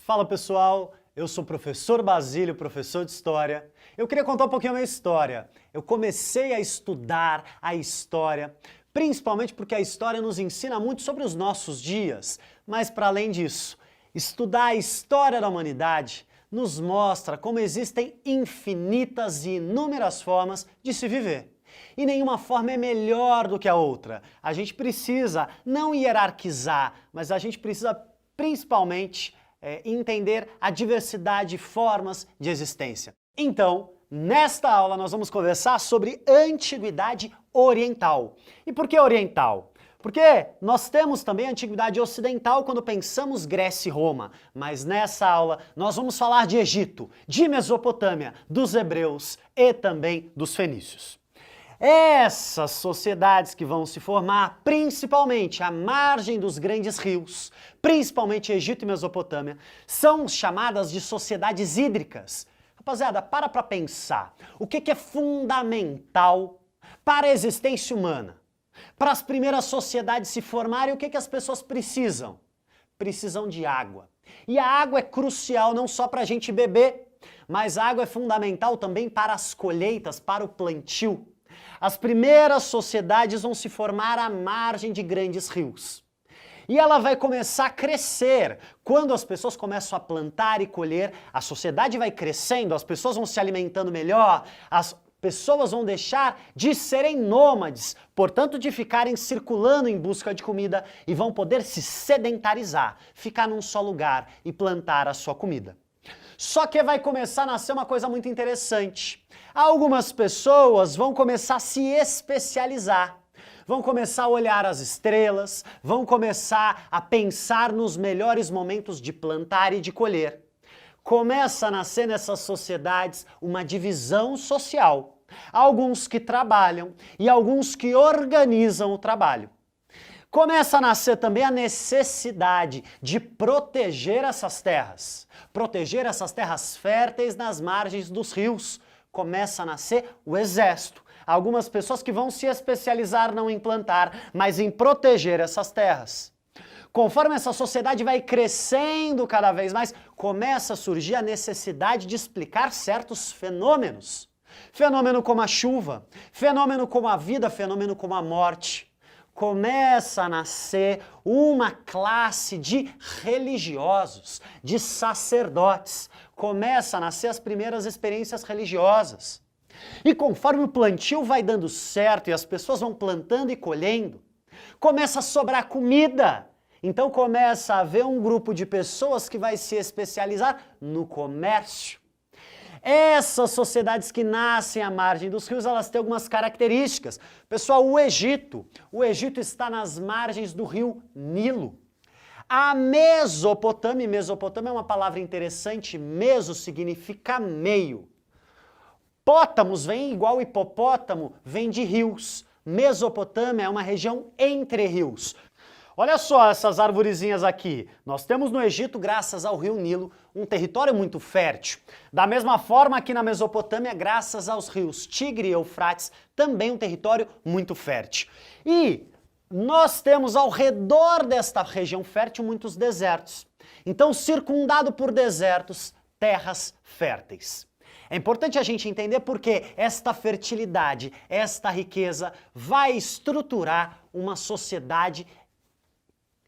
Fala pessoal, eu sou o professor Basílio, professor de História. Eu queria contar um pouquinho a minha história. Eu comecei a estudar a história, principalmente porque a história nos ensina muito sobre os nossos dias, mas para além disso, estudar a história da humanidade nos mostra como existem infinitas e inúmeras formas de se viver. E nenhuma forma é melhor do que a outra. A gente precisa não hierarquizar, mas a gente precisa principalmente entender a diversidade de formas de existência. Então, nesta aula nós vamos conversar sobre Antiguidade Oriental. E por que oriental? Porque nós temos também a Antiguidade Ocidental quando pensamos Grécia e Roma, mas nessa aula nós vamos falar de Egito, de Mesopotâmia, dos hebreus e também dos fenícios. Essas sociedades que vão se formar principalmente à margem dos grandes rios, principalmente Egito e Mesopotâmia, são chamadas de sociedades hídricas. Rapaziada, para pensar. O que é fundamental para a existência humana? Para as primeiras sociedades se formarem, o que as pessoas precisam? Precisam de água. E a água é crucial não só para a gente beber, mas a água é fundamental também para as colheitas, para o plantio. As primeiras sociedades vão se formar à margem de grandes rios. E ela vai começar a crescer. Quando as pessoas começam a plantar e colher, a sociedade vai crescendo, as pessoas vão se alimentando melhor, as pessoas vão deixar de serem nômades, portanto de ficarem circulando em busca de comida e vão poder se sedentarizar, ficar num só lugar e plantar a sua comida. Só que vai começar a nascer uma coisa muito interessante. Algumas pessoas vão começar a se especializar, vão começar a olhar as estrelas, vão começar a pensar nos melhores momentos de plantar e de colher. Começa a nascer nessas sociedades uma divisão social. Alguns que trabalham e alguns que organizam o trabalho. Começa a nascer também a necessidade de proteger essas terras férteis nas margens dos rios. Começa a nascer o exército. Algumas pessoas que vão se especializar não em plantar, mas em proteger essas terras. Conforme essa sociedade vai crescendo cada vez mais, começa a surgir a necessidade de explicar certos fenômenos. Fenômeno como a chuva, fenômeno como a vida, fenômeno como a morte. Começa a nascer uma classe de religiosos, de sacerdotes. Começa a nascer as primeiras experiências religiosas. E conforme o plantio vai dando certo e as pessoas vão plantando e colhendo, começa a sobrar comida. Então começa a haver um grupo de pessoas que vai se especializar no comércio. Essas sociedades que nascem à margem dos rios, elas têm algumas características. Pessoal, o Egito está nas margens do rio Nilo. A Mesopotâmia, Mesopotâmia é uma palavra interessante, meso significa meio. Pótamos vem igual hipopótamo, vem de rios. Mesopotâmia é uma região entre rios. Olha só essas arvorezinhas aqui. Nós temos no Egito, graças ao rio Nilo, um território muito fértil. Da mesma forma, aqui na Mesopotâmia, graças aos rios Tigre e Eufrates, também um território muito fértil. E nós temos ao redor desta região fértil muitos desertos. Então, circundado por desertos, terras férteis. É importante a gente entender porque esta fertilidade, esta riqueza vai estruturar uma sociedade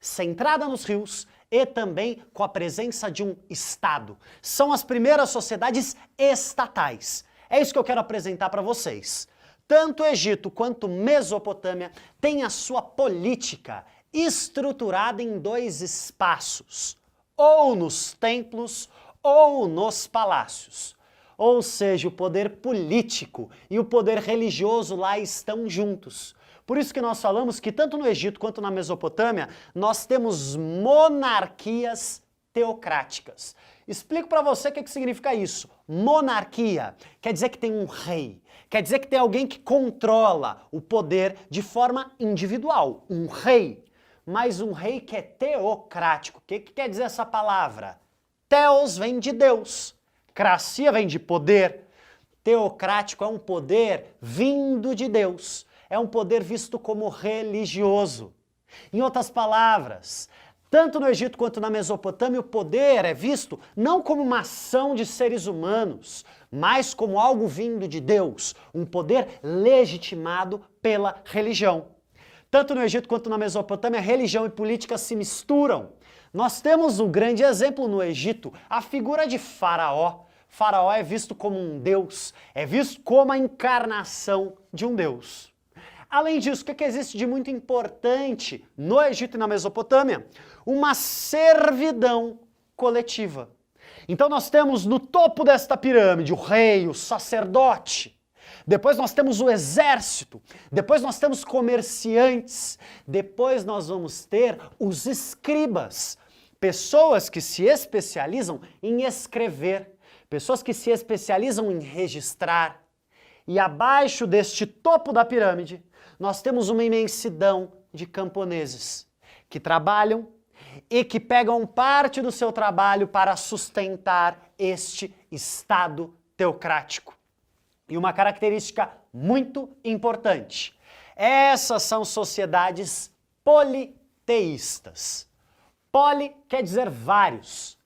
centrada nos rios e também com a presença de um Estado. São as primeiras sociedades estatais. É isso que eu quero apresentar para vocês. Tanto Egito quanto Mesopotâmia têm a sua política estruturada em dois espaços, ou nos templos ou nos palácios. Ou seja, o poder político e o poder religioso lá estão juntos. Por isso que nós falamos que tanto no Egito quanto na Mesopotâmia, nós temos monarquias teocráticas. Explico para você o que significa isso. Monarquia quer dizer que tem um rei, quer dizer que tem alguém que controla o poder de forma individual, um rei. Mas um rei que é teocrático. O que quer dizer essa palavra? Theos vem de Deus, cracia vem de poder. Teocrático é um poder vindo de Deus. É um poder visto como religioso. Em outras palavras, Tanto no Egito quanto na Mesopotâmia, o poder é visto não como uma ação de seres humanos, mas como algo vindo de Deus, um poder legitimado pela religião. Tanto no Egito quanto na Mesopotâmia, religião e política se misturam. Nós temos um grande exemplo no Egito, a figura de Faraó. Faraó é visto como um deus, é visto como a encarnação de um deus. Além disso, o que existe de muito importante no Egito e na Mesopotâmia? Uma servidão coletiva. Então nós temos no topo desta pirâmide o rei, o sacerdote. Depois nós temos o exército, depois nós temos comerciantes, depois nós vamos ter os escribas, pessoas que se especializam em escrever, pessoas que se especializam em registrar. E abaixo deste topo da pirâmide, nós temos uma imensidão de camponeses que trabalham e que pegam parte do seu trabalho para sustentar este Estado teocrático. E uma característica muito importante, essas são sociedades politeístas. Poli quer dizer vários,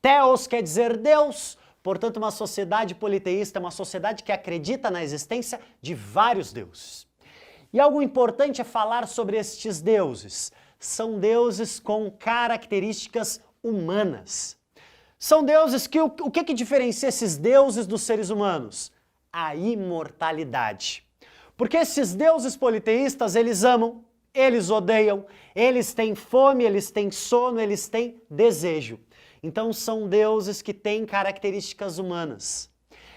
theos quer dizer Deus, portanto uma sociedade politeísta é uma sociedade que acredita na existência de vários deuses. E algo importante é falar sobre estes deuses. São deuses com características humanas. São deuses que o que diferencia esses deuses dos seres humanos? A imortalidade. Porque esses deuses politeístas, eles amam, eles odeiam, eles têm fome, eles têm sono, eles têm desejo. Então são deuses que têm características humanas.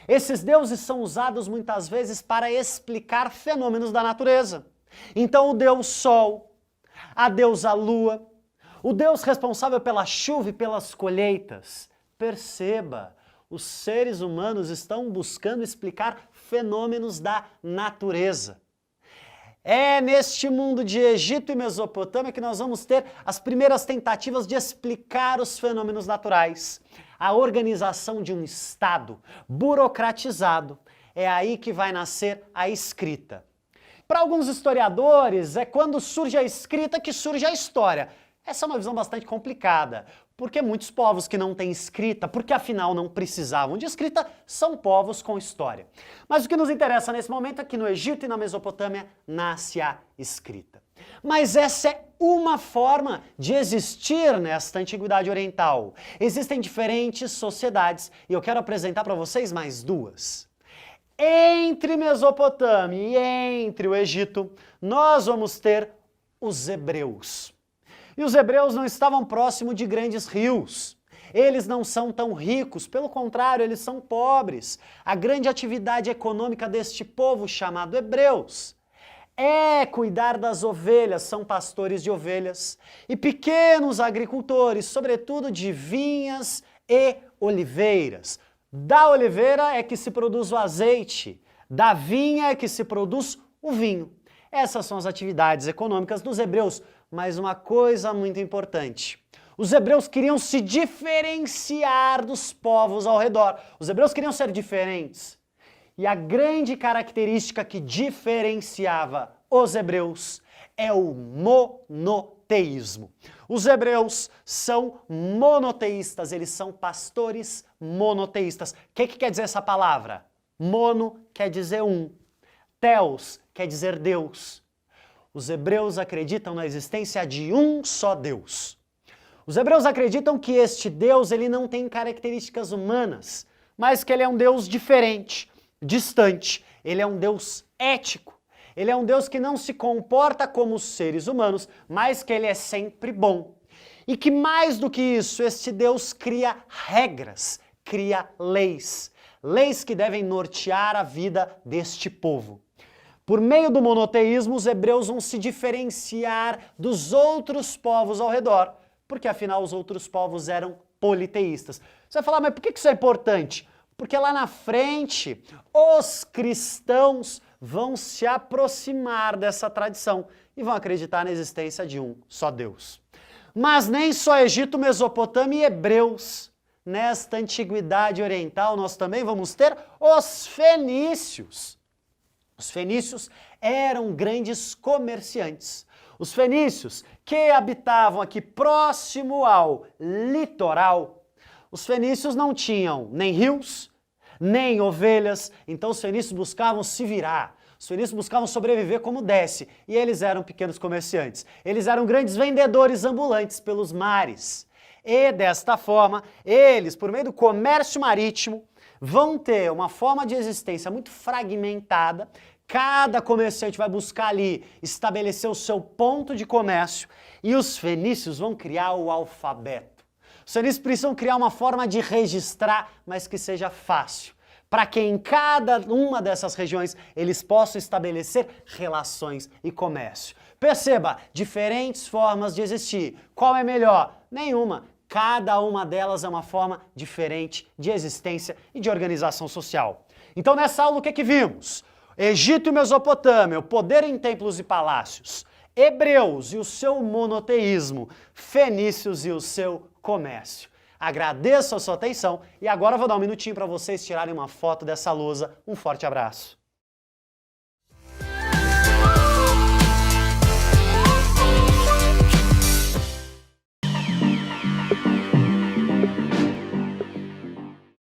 Esses deuses são usados muitas vezes para explicar fenômenos da natureza. Então o deus Sol, a deusa Lua, o deus responsável pela chuva e pelas colheitas. Perceba, os seres humanos estão buscando explicar fenômenos da natureza. É neste mundo de Egito e Mesopotâmia que nós vamos ter as primeiras tentativas de explicar os fenômenos naturais. A organização de um Estado burocratizado. É aí que vai nascer a escrita. Para alguns historiadores, é quando surge a escrita que surge a história. Essa é uma visão bastante complicada, porque muitos povos que não têm escrita, porque afinal não precisavam de escrita, são povos com história. Mas o que nos interessa nesse momento é que no Egito e na Mesopotâmia nasce a escrita. Mas essa é uma forma de existir nesta antiguidade oriental. Existem diferentes sociedades e eu quero apresentar para vocês mais duas. Entre Mesopotâmia e entre o Egito, nós vamos ter os hebreus. E os hebreus não estavam próximo de grandes rios. Eles não são tão ricos, pelo contrário, eles são pobres. A grande atividade econômica deste povo chamado hebreus é cuidar das ovelhas, são pastores de ovelhas, e pequenos agricultores, sobretudo de vinhas e oliveiras. Da oliveira é que se produz o azeite, da vinha é que se produz o vinho. Essas são as atividades econômicas dos hebreus, mas uma coisa muito importante. Os hebreus queriam se diferenciar dos povos ao redor. Os hebreus queriam ser diferentes. E a grande característica que diferenciava os hebreus é o monoteísmo. Os hebreus são monoteístas, eles são pastores monoteístas. O que quer dizer essa palavra? Mono quer dizer um. Theos quer dizer Deus. Os hebreus acreditam na existência de um só Deus. Os hebreus acreditam que este Deus ele não tem características humanas, mas que ele é um Deus diferente, distante. Ele é um Deus ético. Ele é um Deus que não se comporta como os seres humanos, mas que ele é sempre bom. E que mais do que isso, este Deus cria regras, cria leis. Leis que devem nortear a vida deste povo. Por meio do monoteísmo, os hebreus vão se diferenciar dos outros povos ao redor, porque afinal os outros povos eram politeístas. Você vai falar, mas por que isso é importante? Porque lá na frente, os cristãos vão se aproximar dessa tradição e vão acreditar na existência de um só Deus. Mas nem só Egito, Mesopotâmia e hebreus. Nesta antiguidade oriental, nós também vamos ter os fenícios. Os fenícios eram grandes comerciantes. Os fenícios, que habitavam aqui próximo ao litoral, os fenícios não tinham nem rios, nem ovelhas, então os fenícios buscavam se virar. Os fenícios buscavam sobreviver como desse, e eles eram pequenos comerciantes. Eles eram grandes vendedores ambulantes pelos mares. E desta forma, eles, por meio do comércio marítimo, vão ter uma forma de existência muito fragmentada. Cada comerciante vai buscar ali estabelecer o seu ponto de comércio, e os fenícios vão criar o alfabeto. Os fenícios precisam criar uma forma de registrar, mas que seja fácil, para que em cada uma dessas regiões eles possam estabelecer relações e comércio. Perceba, diferentes formas de existir. Qual é melhor? Nenhuma. Cada uma delas é uma forma diferente de existência e de organização social. Então nessa aula o que vimos? Egito e Mesopotâmia, o poder em templos e palácios. Hebreus e o seu monoteísmo. Fenícios e o seu comércio. Agradeço a sua atenção e agora eu vou dar um minutinho para vocês tirarem uma foto dessa lousa. Um forte abraço.